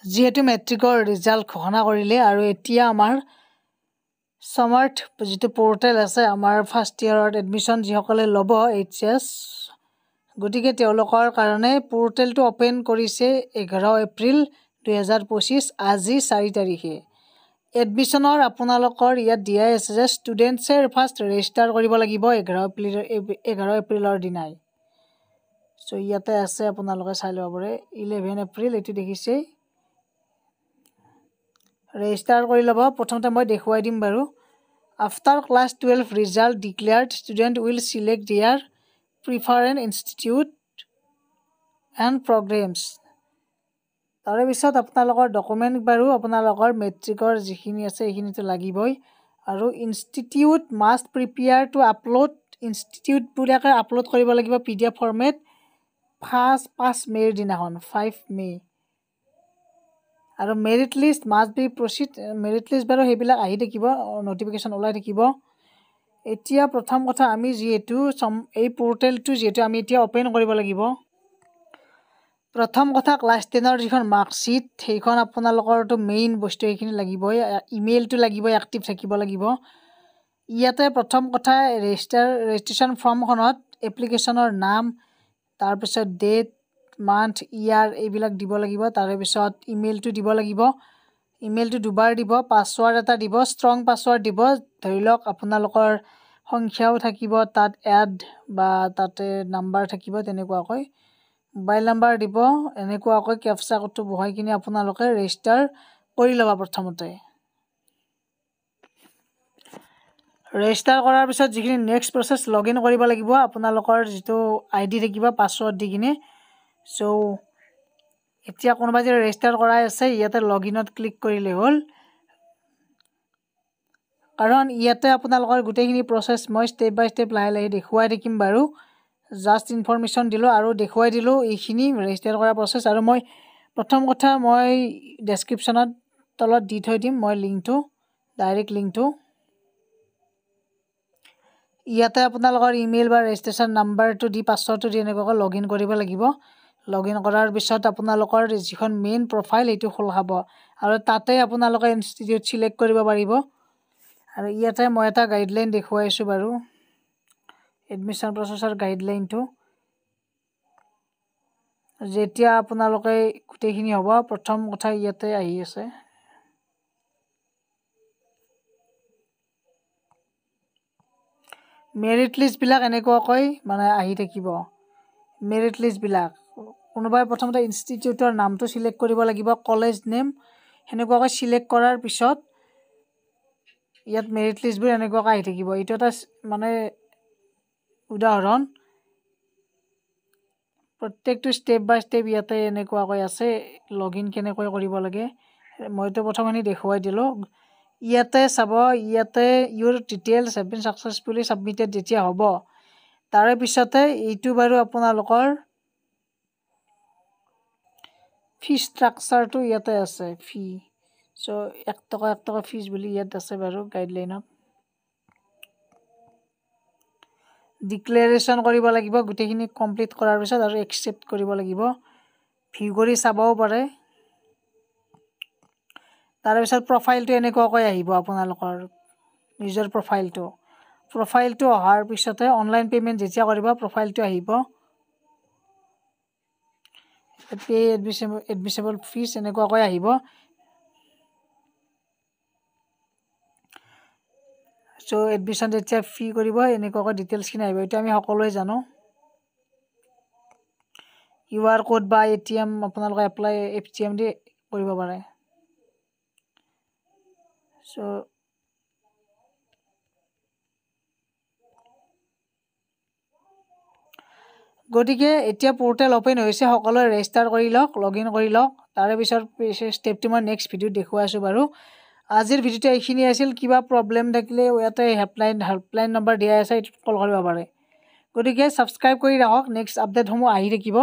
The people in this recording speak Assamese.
যিহেতু মেট্ৰিকৰ ৰিজাল্ট ঘোষণা কৰিলে আৰু এতিয়া আমাৰ সমৰ্থ যিটো পৰ্টেল আছে আমাৰ ফাৰ্ষ্ট ইয়াৰত এডমিশ্যন যিসকলে ল'ব HS গতিকে তেওঁলোকৰ কাৰণে পৰ্টেলটো অপেন কৰিছে 11 এপ্ৰিল 2025 আজি 4 তাৰিখে এডমিশ্যনৰ আপোনালোকৰ ইয়াত দিয়া আছে যে ষ্টুডেণ্টছে ফাৰ্ষ্ট ৰেজিষ্টাৰ কৰিব লাগিব 11 এপ্ৰিলৰ দিনাই চ' ইয়াতে আছে আপোনালোকে চাই ল'ব পাৰে 11 এপ্ৰিল এইটো দেখিছে ৰেজিষ্টাৰ কৰি ল'ব প্ৰথমতে মই দেখুৱাই দিম বাৰু after class 12 result declared student will select their preference institute and programs তাৰে পিছত আপোনালোকৰ ডকুমেণ্ট বাৰু আপোনালোকৰ মেট্ৰিকৰ যিখিনি আছে এইখিনিতো লাগিবই আৰু institute must prepare to upload ইনষ্টিটিউটবিলাকে আপলোড কৰিব লাগিব PDF ফৰ্মেট 5 মে'ৰ দিনাখন 5 মে' আৰু merit list must B proceed merit list বাৰু সেইবিলাক আহি থাকিব নটিফিকেশ্যন ওলাই থাকিব এতিয়া প্ৰথম কথা আমি যিহেতু এই পৰ্টেলটো যিহেতু আমি এতিয়া অপেন কৰিব লাগিব প্ৰথম কথা ক্লাছ 10ৰ যিখন মাৰ্কশ্বিট সেইখন আপোনালোকৰতো মেইন বস্তু এইখিনি লাগিবই ইমেইলটো লাগিবই এক্টিভ থাকিব লাগিব ইয়াতে প্ৰথম কথা ৰেজিষ্ট্ৰেশ্যন ফৰ্মখনত এপ্লিকেশ্যনৰ নাম তাৰপিছত ডেট মান্থ ইয়াৰ এইবিলাক দিব লাগিব তাৰে পিছত ইমেইলটো দিব লাগিব ইমেইলটো দুবাৰ দিব পাছৱৰ্ড এটা দিব ষ্ট্ৰং পাছৱৰ্ড দিব ধৰি লওক আপোনালোকৰ সংখ্যাও থাকিব তাত এড বা তাতে নাম্বাৰ থাকিব তেনেকুৱাকৈ মোবাইল নাম্বাৰ দিব এনেকুৱাকৈ কেপচা কোডটো বহাই কিনে আপোনালোকে ৰেজিষ্টাৰ কৰি ল'ব প্ৰথমতে ৰেজিষ্টাৰ কৰাৰ পিছত যিখিনি নেক্সট প্ৰচেছ লগ ইন কৰিব লাগিব আপোনালোকৰ যিটো ID থাকিব পাছৱৰ্ড দি কিনে চ' এতিয়া কোনোবাই যে ৰেজিষ্টাৰ কৰাই আছে ইয়াতে লগ ইনত ক্লিক কৰিলে হ'ল কাৰণ ইয়াতে আপোনালোকৰ গোটেইখিনি প্ৰচেছ মই ষ্টেপ বাই ষ্টেপ লাহে লাহে দেখুৱাই থাকিম বাৰু জাষ্ট ইনফৰমেশ্যন দিলোঁ আৰু দেখুৱাই দিলোঁ এইখিনি ৰেজিষ্টাৰ কৰা প্ৰচেছ আৰু মই প্ৰথম কথা মই ডেছক্ৰিপশ্যনত তলত দি থৈ দিম মই লিংকটো ডাইৰেক্ট লিংকটো ইয়াতে আপোনালোকৰ ইমেইল বা ৰেজিষ্ট্ৰেশ্যন নাম্বাৰটো দি পাছৱৰ্ডটো দি এনেকুৱাকৈ লগ ইন কৰিব লাগিব লগ ইন কৰাৰ পিছত আপোনালোকৰ যিখন মেইন প্ৰফাইল এইটো খোল খাব আৰু তাতে আপোনালোকে ইনষ্টিটিউট চিলেক্ট কৰিব পাৰিব আৰু ইয়াতে মই এটা গাইডলাইন দেখুৱাইছোঁ বাৰু এডমিশ্যন প্ৰচেছৰ গাইডলাইনটো যেতিয়া আপোনালোকে গোটেইখিনি হ'ব প্ৰথম কথা ইয়াতে আহি আছে মেৰিট লিষ্টবিলাক এনেকুৱাকৈ মানে আহি থাকিব মেৰিট লিষ্টবিলাক কোনোবাই প্ৰথমতে ইনষ্টিটিউটৰ নামটো চিলেক্ট কৰিব লাগিব কলেজ নেম সেনেকুৱাকৈ চিলেক্ট কৰাৰ পিছত ইয়াত মেৰিট লিষ্টবোৰ এনেকুৱাকৈ আহি থাকিব এইটো এটা মানে উদাহৰণ প্ৰত্যেকটো ষ্টেপ বাই ষ্টেপ ইয়াতে এনেকুৱাকৈ আছে লগ ইন কেনেকৈ কৰিব লাগে মইতো প্ৰথমখিনি দেখুৱাই দিলোঁ ইয়াতে চাব ইয়াতে your details have been successfully submitted যেতিয়া হ'ব তাৰে পিছতে এইটো বাৰু আপোনালোকৰ ফি ষ্ট্ৰাকচাৰটো ইয়াতে আছে ফি চ' 1 টকা ফিজ বুলি ইয়াত আছে বাৰু গাইডলাইনত ডিক্লেৰেশ্যন কৰিব লাগিব গোটেইখিনি কমপ্লিট কৰাৰ পিছত আৰু একচেপ্ট কৰিব লাগিব ভিউ কৰি চাবও পাৰে তাৰপিছত প্ৰফাইলটো এনেকুৱাকৈ আহিব আপোনালোকৰ নিজৰ প্ৰফাইলটো অহাৰ পিছতে অনলাইন পে'মেণ্ট যেতিয়া কৰিব প্ৰফাইলটো আহিব পে এডমিছেবল ফিজ এনেকুৱাকৈ আহিব চ' এডমিশ্যন যেতিয়া ফি কৰিব এনেকুৱাকৈ ডিটেইলছখিনি আহিব এইটো আমি সকলোৱে জানো QR কোড বা ATM আপোনালোকে এপ্লাই FTM দি কৰিব পাৰে চ' গতিকে এতিয়া পৰ্টেল অপেন হৈছে সকলোৱে ৰেজিষ্টাৰ কৰি লওক লগ ইন কৰি লওক তাৰে পিছৰ ষ্টেপটো মই নেক্সট ভিডিঅ'ত দেখুৱাই আছোঁ বাৰু আজিৰ ভিডিঅ'টো এইখিনি আছিল কিবা প্ৰব্লেম থাকিলে ইয়াতে হেল্পলাইন নম্বৰ দিয়া আছে এইটোত কল কৰিব পাৰে গতিকে ছাবস্ক্ৰাইব কৰি ৰাখক নেক্সট আপডেটসমূহ আহি থাকিব